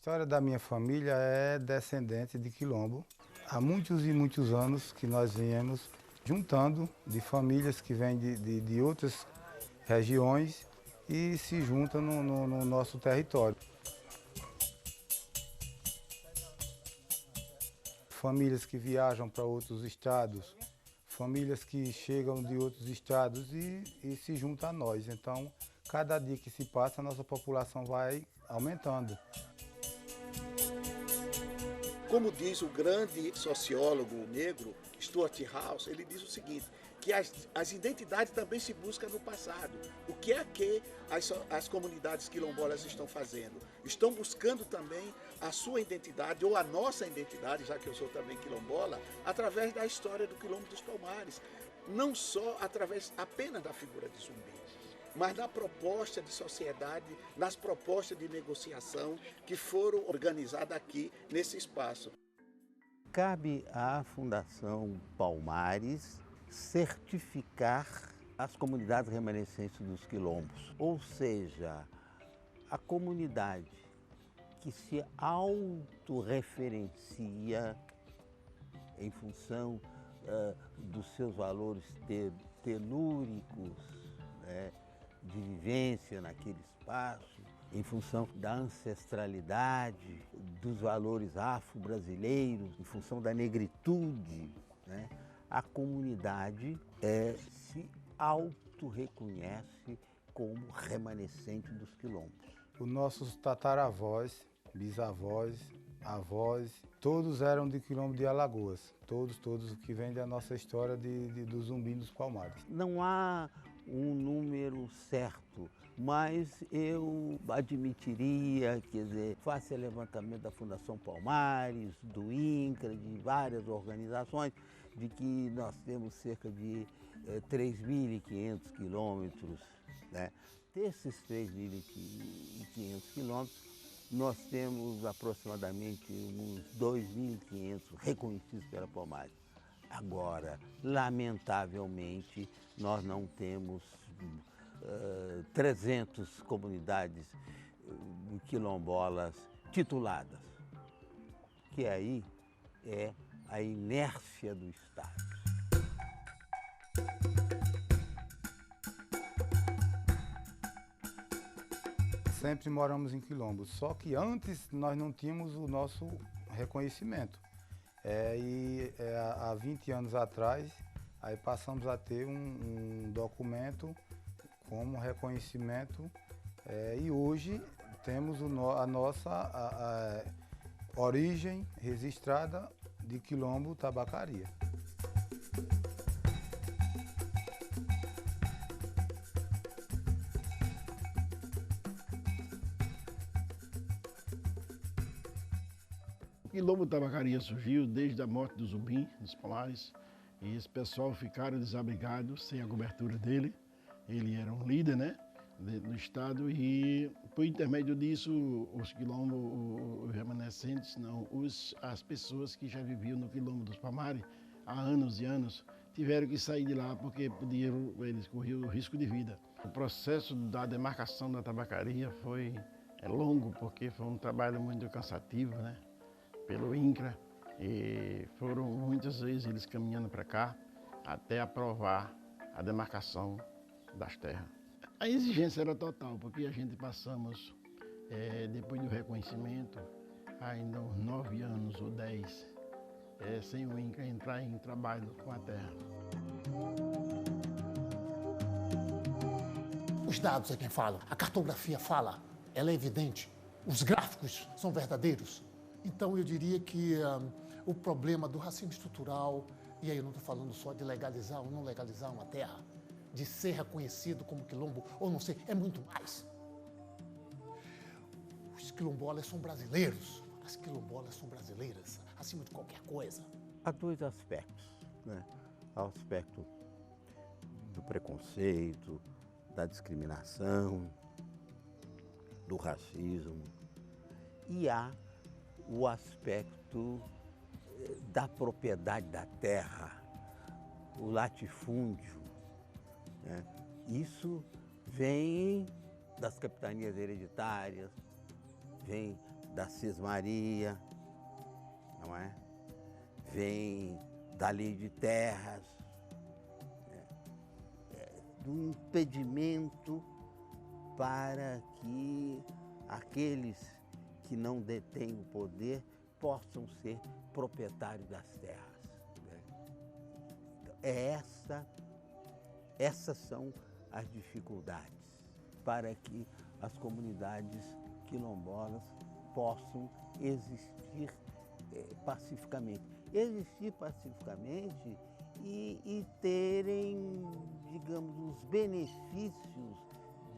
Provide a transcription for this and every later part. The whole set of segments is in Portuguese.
história da minha família é descendente de quilombo. Há muitos e muitos anos que nós viemos juntando de famílias que vêm de outras regiões e se juntam no nosso território. Famílias que viajam para outros estados, famílias que chegam de outros estados e se juntam a nós. Então, cada dia que se passa, a nossa população vai aumentando. Como diz o grande sociólogo negro, Stuart House, ele diz o seguinte, que as identidades também se buscam no passado. O que é que as comunidades quilombolas estão fazendo? Estão buscando também a sua identidade, ou a nossa identidade, já que eu sou também quilombola, através da história do Quilombo dos Palmares. Não só através apenas da figura de Zumbi, mas na proposta de sociedade, nas propostas de negociação que foram organizadas aqui nesse espaço. Cabe à Fundação Palmares certificar as comunidades remanescentes dos quilombos, ou seja, a comunidade que se autorreferencia em função dos seus valores telúricos, né, de vivência naquele espaço, em função da ancestralidade, dos valores afro-brasileiros, em função da negritude, né? A comunidade se auto-reconhece como remanescente dos quilombos. Os nossos tataravós, bisavós, avós, todos eram de Quilombo de Alagoas. Todos que vêm da nossa história do Zumbi dos Palmares. Não há um número certo, mas eu admitiria, quer dizer, faça levantamento da Fundação Palmares, do INCRA, de várias organizações, de que nós temos cerca de 3.500 quilômetros, né? Desses 3.500 quilômetros, nós temos aproximadamente uns 2.500 reconhecidos pela Palmares. Agora, lamentavelmente, nós não temos 300 comunidades quilombolas tituladas, que aí é a inércia do Estado. Sempre moramos em quilombo, só que antes nós não tínhamos o nosso reconhecimento. Há 20 anos atrás, aí passamos a ter um documento como reconhecimento e hoje temos a nossa origem registrada de Quilombo Tabacaria. O Quilombo Tabacaria surgiu desde a morte do Zumbi, dos Palmares, e esse pessoal ficaram desabrigados, sem a cobertura dele. Ele era um líder, né, do estado, e por intermédio disso, os quilombos, os remanescentes, não, as pessoas que já viviam no Quilombo dos Palmares há anos e anos, tiveram que sair de lá porque eles corriam o risco de vida. O processo da demarcação da tabacaria foi longo, porque foi um trabalho muito cansativo, né, pelo INCRA, e foram muitas vezes eles caminhando para cá até aprovar a demarcação das terras. A exigência era total, porque a gente passamos, depois do reconhecimento, ainda uns 9 anos ou 10, sem o INCRA entrar em trabalho com a terra. Os dados é quem fala, a cartografia fala, ela é evidente, os gráficos são verdadeiros. Então eu diria que o problema do racismo estrutural, e aí eu não estou falando só de legalizar ou não legalizar uma terra, de ser reconhecido como quilombo ou não ser, é muito mais. Os quilombolas são brasileiros, as quilombolas são brasileiras, acima de qualquer coisa. Há dois aspectos, né? Há o aspecto do preconceito, da discriminação, do racismo, e há o aspecto da propriedade da terra, o latifúndio, né? Isso vem das capitanias hereditárias, vem da Cismaria, não é? Vem da lei de terras, do impedimento para que aqueles que não detêm o poder possam ser proprietários das terras. Então, essas são as dificuldades para que as comunidades quilombolas possam existir pacificamente. Existir pacificamente e terem, digamos, os benefícios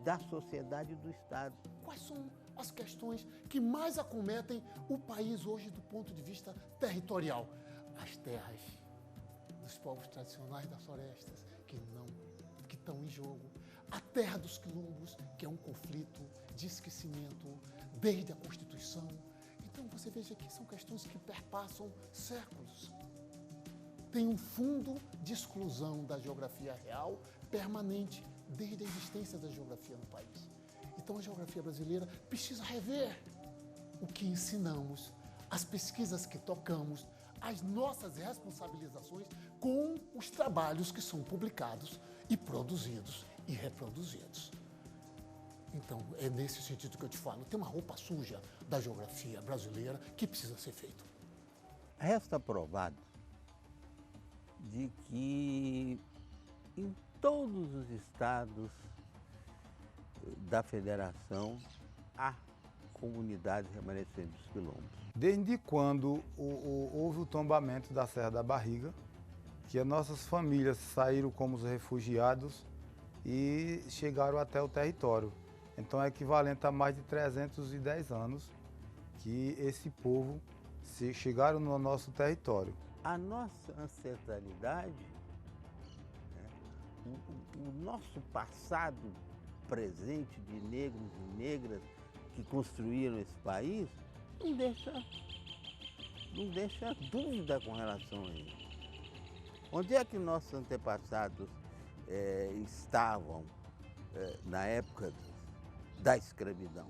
da sociedade e do Estado. Quais são as questões que mais acometem o país hoje do ponto de vista territorial? As terras dos povos tradicionais das florestas que estão em jogo. A terra dos quilombos, que é um conflito de esquecimento desde a Constituição. Então você veja que são questões que perpassam séculos. Tem um fundo de exclusão da geografia real permanente desde a existência da geografia no país. Então a geografia brasileira precisa rever o que ensinamos, as pesquisas que tocamos, as nossas responsabilizações com os trabalhos que são publicados e produzidos e reproduzidos. Então, é nesse sentido que eu te falo. Tem uma roupa suja da geografia brasileira que precisa ser feito. Resta provado de que em todos os estados da federação há comunidades remanescentes dos quilombos. Desde quando houve o tombamento da Serra da Barriga, que as nossas famílias saíram como os refugiados e chegaram até o território. Então é equivalente a mais de 310 anos que esse povo chegaram no nosso território. A nossa ancestralidade, o nosso passado presente de negros e negras que construíram esse país, não deixa dúvida com relação a isso. Onde é que nossos antepassados estavam na época da escravidão?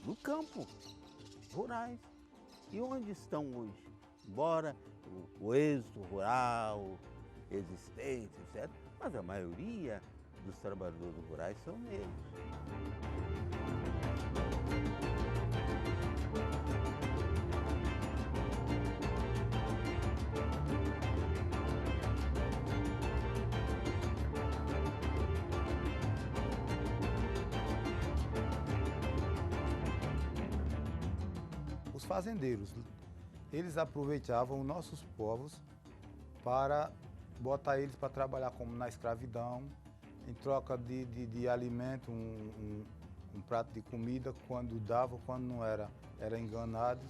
No campo, rurais. E onde estão hoje? Embora o êxito rural existente, etc., mas a maioria dos trabalhadores rurais são negros. Os fazendeiros, eles aproveitavam os nossos povos para botar eles para trabalhar como na escravidão, em troca de alimento, um prato de comida, quando dava, quando não era enganados.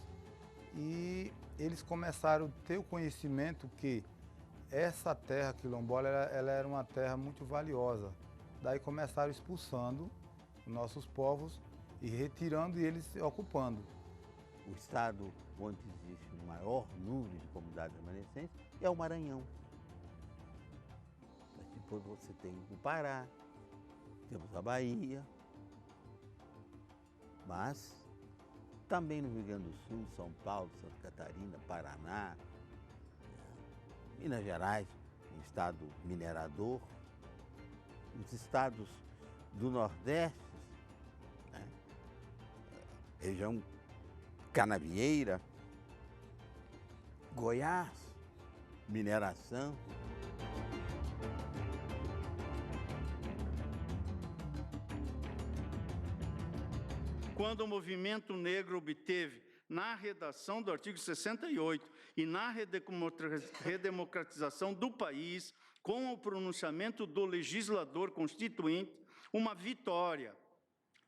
E eles começaram a ter o conhecimento que essa terra quilombola ela era uma terra muito valiosa. Daí começaram expulsando os nossos povos e retirando e eles ocupando. O estado onde existe o maior número de comunidades remanescentes é o Maranhão. Depois você tem o Pará, temos a Bahia, mas também no Rio Grande do Sul, São Paulo, Santa Catarina, Paraná, Minas Gerais, um estado minerador, os estados do Nordeste, região canavieira, Goiás, mineração. Quando o movimento negro obteve, na redação do artigo 68 e na redemocratização do país, com o pronunciamento do legislador constituinte, uma vitória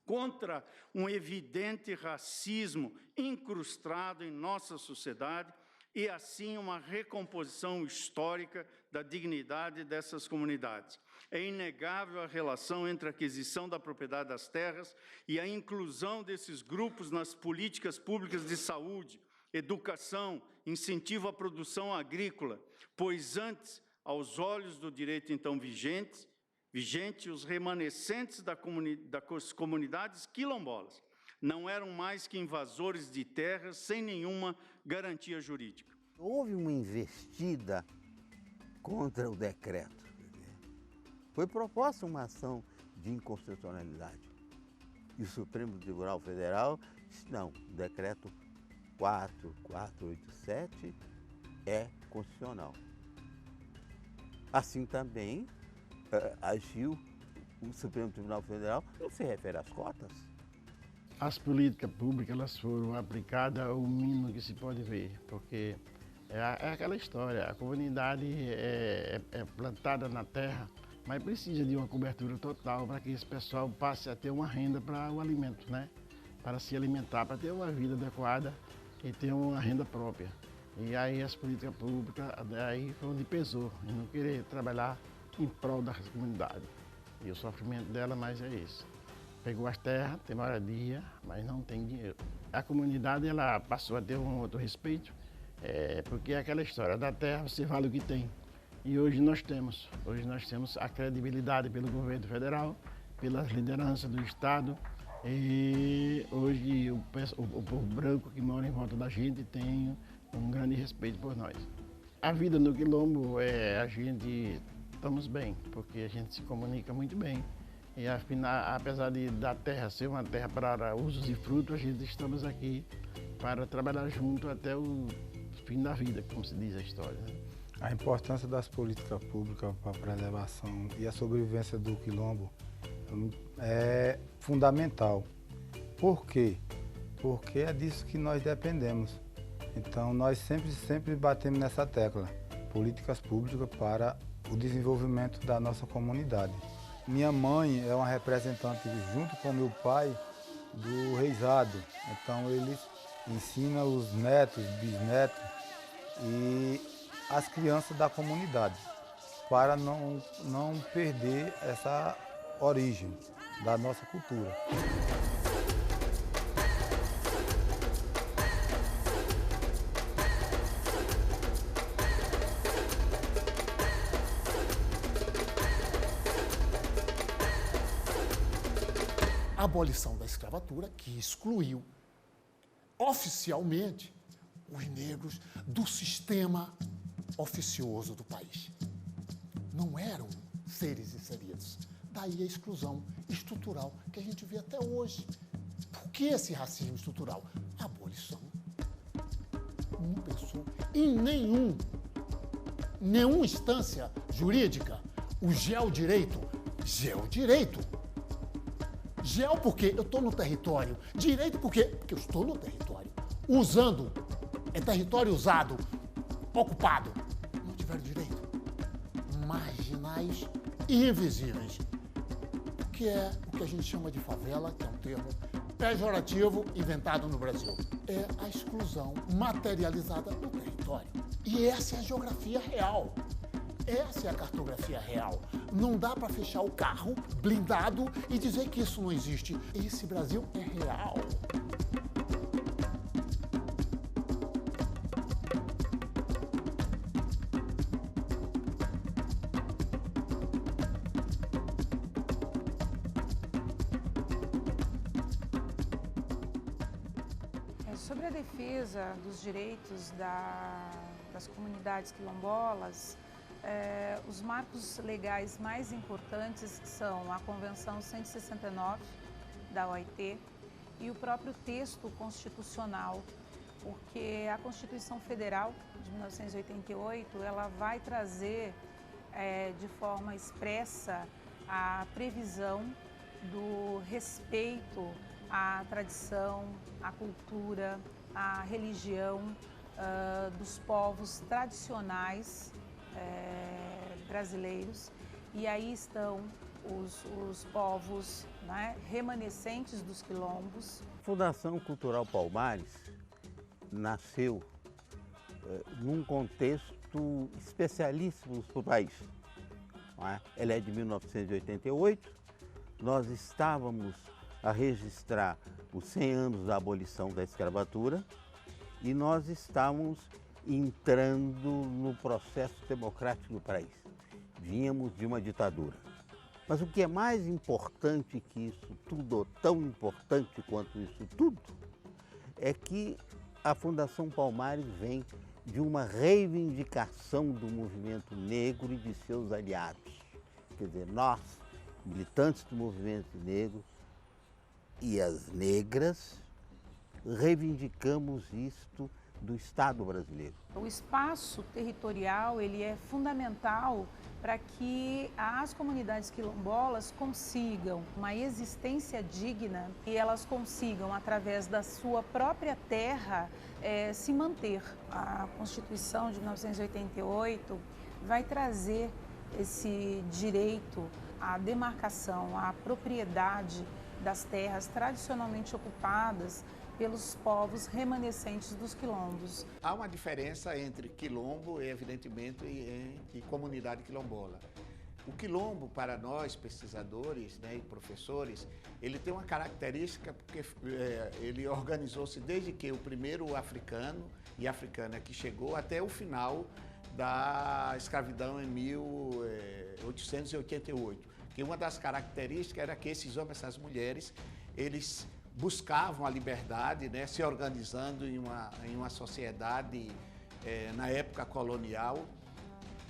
contra um evidente racismo incrustado em nossa sociedade e, assim, uma recomposição histórica da dignidade dessas comunidades. É inegável a relação entre a aquisição da propriedade das terras e a inclusão desses grupos nas políticas públicas de saúde, educação, incentivo à produção agrícola, pois antes, aos olhos do direito então vigente, os remanescentes das comunidades quilombolas não eram mais que invasores de terras sem nenhuma garantia jurídica. Houve uma investida contra o decreto. Foi proposta uma ação de inconstitucionalidade. E o Supremo Tribunal Federal disse, não, o decreto 4487 é constitucional. Assim também agiu o Supremo Tribunal Federal, não se refere às cotas. As políticas públicas elas foram aplicadas ao mínimo que se pode ver, porque é aquela história, a comunidade é plantada na terra, mas precisa de uma cobertura total para que esse pessoal passe a ter uma renda para o alimento, né? Para se alimentar, para ter uma vida adequada e ter uma renda própria. E aí as políticas públicas, aí foi onde pesou, em não querer trabalhar em prol da comunidade. E o sofrimento dela mais é isso. Pegou as terras, tem moradia, mas não tem dinheiro. A comunidade ela passou a ter um outro respeito, porque é aquela história, da terra você vale o que tem. E hoje nós temos a credibilidade pelo governo federal, pelas lideranças do Estado. E hoje o povo branco que mora em volta da gente tem um grande respeito por nós. A vida no quilombo, a gente estamos bem, porque a gente se comunica muito bem. E afinal, apesar da terra ser uma terra para usos e frutos, a gente estamos aqui para trabalhar junto até o fim da vida, como se diz a história, né? A importância das políticas públicas para a preservação e a sobrevivência do quilombo é fundamental. Por quê? Porque é disso que nós dependemos. Então nós sempre batemos nessa tecla. Políticas públicas para o desenvolvimento da nossa comunidade. Minha mãe é uma representante, junto com meu pai, do reisado. Então eles ensinam os netos, bisnetos e as crianças da comunidade, para não perder essa origem da nossa cultura. A abolição da escravatura, que excluiu oficialmente os negros do sistema oficioso do país. Não eram seres inseridos. Daí a exclusão estrutural que a gente vê até hoje. Por que esse racismo estrutural? A abolição não pensou em nenhuma instância jurídica. O geodireito. Geo porque eu estou no território. Direito porque eu estou no território. Usando, é território usado, ocupado. Não tiveram direito. Marginais e invisíveis. Que é o que a gente chama de favela, que é um termo pejorativo inventado no Brasil. É a exclusão materializada no território. E essa é a geografia real. Essa é a cartografia real. Não dá para fechar o carro blindado e dizer que isso não existe. Esse Brasil é real. Sobre a defesa dos direitos das comunidades quilombolas, os marcos legais mais importantes são a Convenção 169 da OIT e o próprio texto constitucional, porque a Constituição Federal de 1988 ela vai trazer de forma expressa a previsão do respeito à tradição, à cultura, à religião dos povos tradicionais brasileiros, e aí estão os povos, né, remanescentes dos quilombos. A Fundação Cultural Palmares nasceu num contexto especialíssimo para o país. Não é? Ela é de 1988, nós estávamos a registrar os 100 anos da abolição da escravatura e nós estávamos entrando no processo democrático do país. Vínhamos de uma ditadura. Mas o que é mais importante que isso tudo, ou tão importante quanto isso tudo, é que a Fundação Palmares vem de uma reivindicação do movimento negro e de seus aliados. Quer dizer, nós, militantes do movimento negro e as negras, reivindicamos isto do Estado brasileiro. O espaço territorial ele é fundamental para que as comunidades quilombolas consigam uma existência digna e elas consigam, através da sua própria terra, se manter. A Constituição de 1988 vai trazer esse direito à demarcação, à propriedade das terras tradicionalmente ocupadas pelos povos remanescentes dos quilombos. Há uma diferença entre quilombo, evidentemente, e comunidade quilombola. O quilombo, para nós, pesquisadores, né, e professores, ele tem uma característica porque ele organizou-se desde que o primeiro africano e africana que chegou até o final da escravidão em 1888. Que uma das características era que esses homens, essas mulheres, eles buscavam a liberdade, né, se organizando em uma sociedade, na época colonial,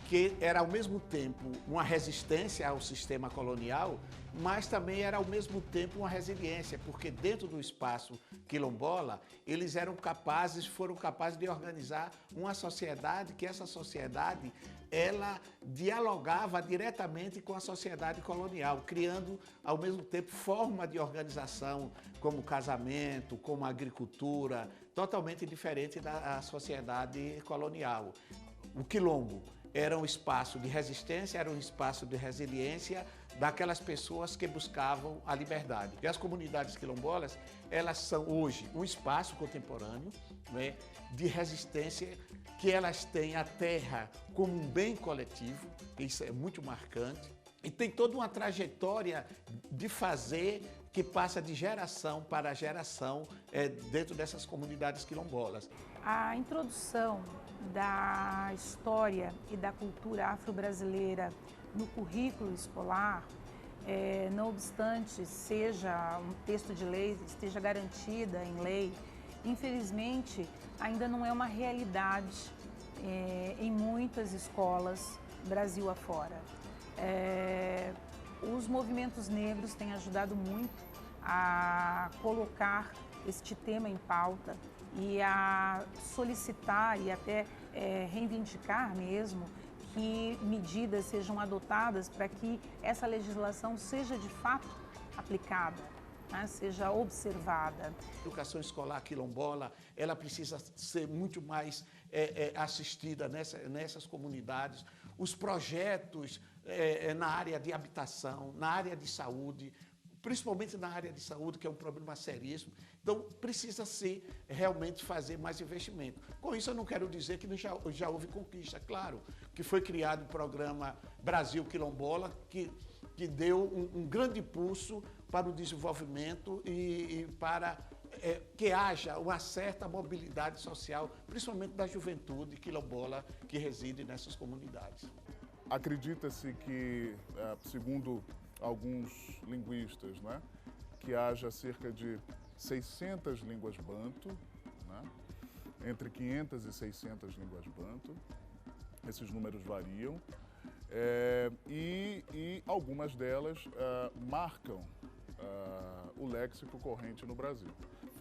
que era ao mesmo tempo uma resistência ao sistema colonial, mas também era ao mesmo tempo uma resiliência, porque dentro do espaço quilombola, eles foram capazes de organizar uma sociedade, que essa sociedade ela dialogava diretamente com a sociedade colonial, criando ao mesmo tempo forma de organização como o casamento, como a agricultura, totalmente diferente da sociedade colonial. O quilombo era um espaço de resistência, era um espaço de resiliência daquelas pessoas que buscavam a liberdade. E as comunidades quilombolas, elas são hoje um espaço contemporâneo, né, de resistência, que elas têm a terra como um bem coletivo, isso é muito marcante, e tem toda uma trajetória de fazer que passa de geração para geração dentro dessas comunidades quilombolas. A introdução da história e da cultura afro-brasileira no currículo escolar, não obstante seja um texto de lei, esteja garantida em lei, infelizmente ainda não é uma realidade em muitas escolas Brasil afora. Os movimentos negros têm ajudado muito a colocar este tema em pauta e a solicitar e até reivindicar mesmo que medidas sejam adotadas para que essa legislação seja de fato aplicada, né, seja observada. A educação escolar quilombola, ela precisa ser muito mais assistida nessas comunidades. Os projetos na área de habitação, na área de saúde, principalmente na área de saúde, que é um problema seríssimo. Então, precisa-se realmente fazer mais investimento. Com isso, eu não quero dizer que já houve conquista. Claro que foi criado o programa Brasil Quilombola, que deu um grande impulso para o desenvolvimento e para que haja uma certa mobilidade social, principalmente da juventude quilombola que reside nessas comunidades. Acredita-se que, segundo alguns linguistas, né, que haja cerca de 600 línguas banto, né, entre 500 e 600 línguas banto, esses números variam, e algumas delas marcam o léxico corrente no Brasil.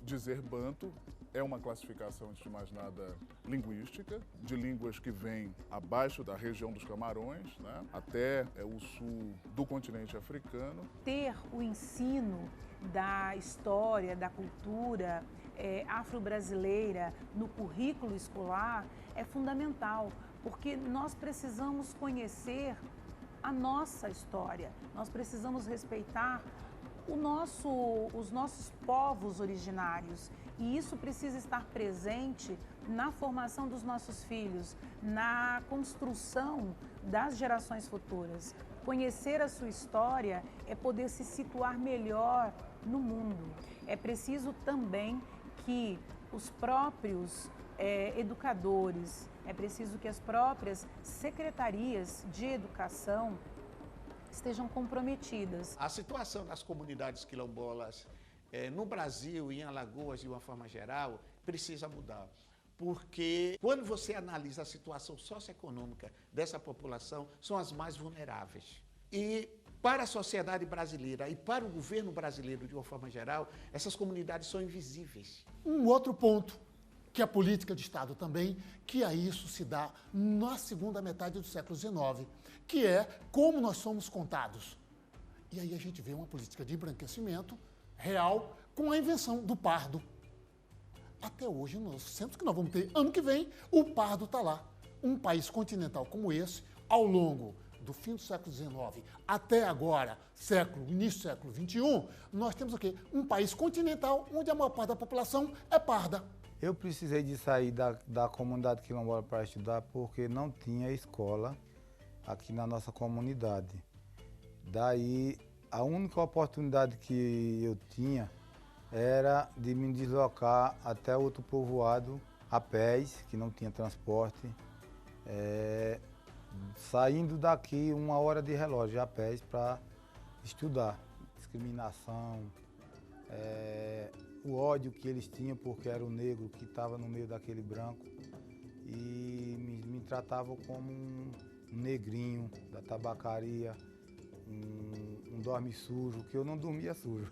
Dizer banto é uma classificação, antes de mais nada, linguística, de línguas que vêm abaixo da região dos Camarões, né, até o sul do continente africano. Ter o ensino da história, da cultura afro-brasileira no currículo escolar é fundamental, porque nós precisamos conhecer a nossa história, nós precisamos respeitar os nossos povos originários, e isso precisa estar presente na formação dos nossos filhos, na construção das gerações futuras. Conhecer a sua história é poder se situar melhor no mundo. É preciso também que os próprios educadores, é preciso que as próprias secretarias de educação estejam comprometidas. A situação das comunidades quilombolas no Brasil e em Alagoas, de uma forma geral, precisa mudar. Porque quando você analisa a situação socioeconômica dessa população, são as mais vulneráveis. E para a sociedade brasileira e para o governo brasileiro, de uma forma geral, essas comunidades são invisíveis. Um outro ponto, que é a política de Estado também, que a isso se dá na segunda metade do século XIX, que é como nós somos contados. E aí a gente vê uma política de embranquecimento real com a invenção do pardo. Até hoje, nós sempre que nós vamos ter, ano que vem, o pardo está lá. Um país continental como esse, ao longo do fim do século XIX até agora, início do século XXI, nós temos o quê? Um país continental onde a maior parte da população é parda. Eu precisei de sair da comunidade quilombola para estudar porque não tinha escola aqui na nossa comunidade. Daí, a única oportunidade que eu tinha era de me deslocar até outro povoado a pés, que não tinha transporte. Saindo daqui 1 hora de relógio a pés para estudar. Discriminação, o ódio que eles tinham porque era o negro que estava no meio daquele branco e me tratavam como um negrinho da tabacaria, um dorme sujo, que eu não dormia sujo,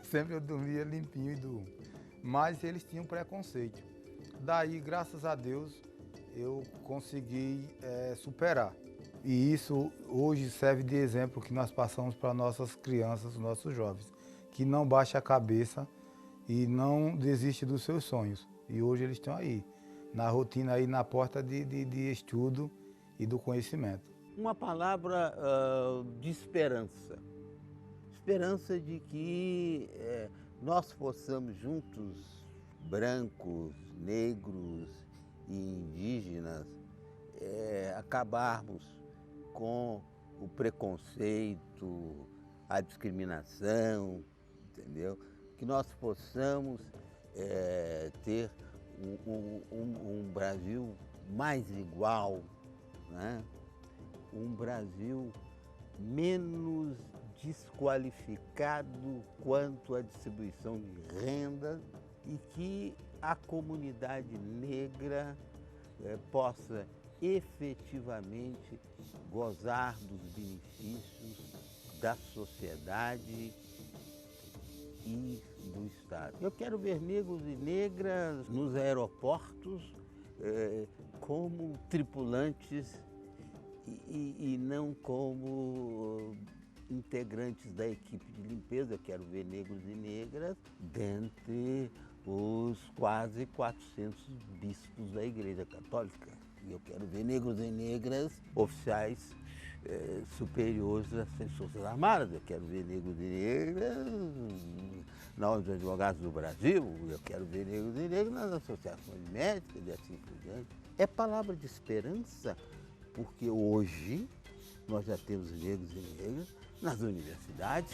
sempre eu dormia limpinho e durmo. Mas eles tinham preconceito. Daí, graças a Deus, eu consegui superar. E isso hoje serve de exemplo que nós passamos para nossas crianças, nossos jovens, que não baixa a cabeça e não desiste dos seus sonhos. E hoje eles estão aí, na rotina, aí na porta de estudo e do conhecimento. Uma palavra de esperança. Esperança de que nós possamos juntos, brancos, negros e indígenas, acabarmos com o preconceito, a discriminação, entendeu? Que nós possamos ter um Brasil mais igual, né? Um Brasil menos desqualificado quanto à distribuição de renda e que a comunidade negra possa efetivamente gozar dos benefícios da sociedade e do Estado. Eu quero ver negros e negras nos aeroportos como tripulantes e não como integrantes da equipe de limpeza. Eu quero ver negros e negras dentre os quase 400 bispos da Igreja Católica. E eu quero ver negros e negras oficiais superiores das Forças Armadas. Eu quero ver negros e negras na Ordem dos Advogados do Brasil. Eu quero ver negros e negras nas associações médicas e assim por diante. É palavra de esperança, porque hoje nós já temos negros e negras nas universidades,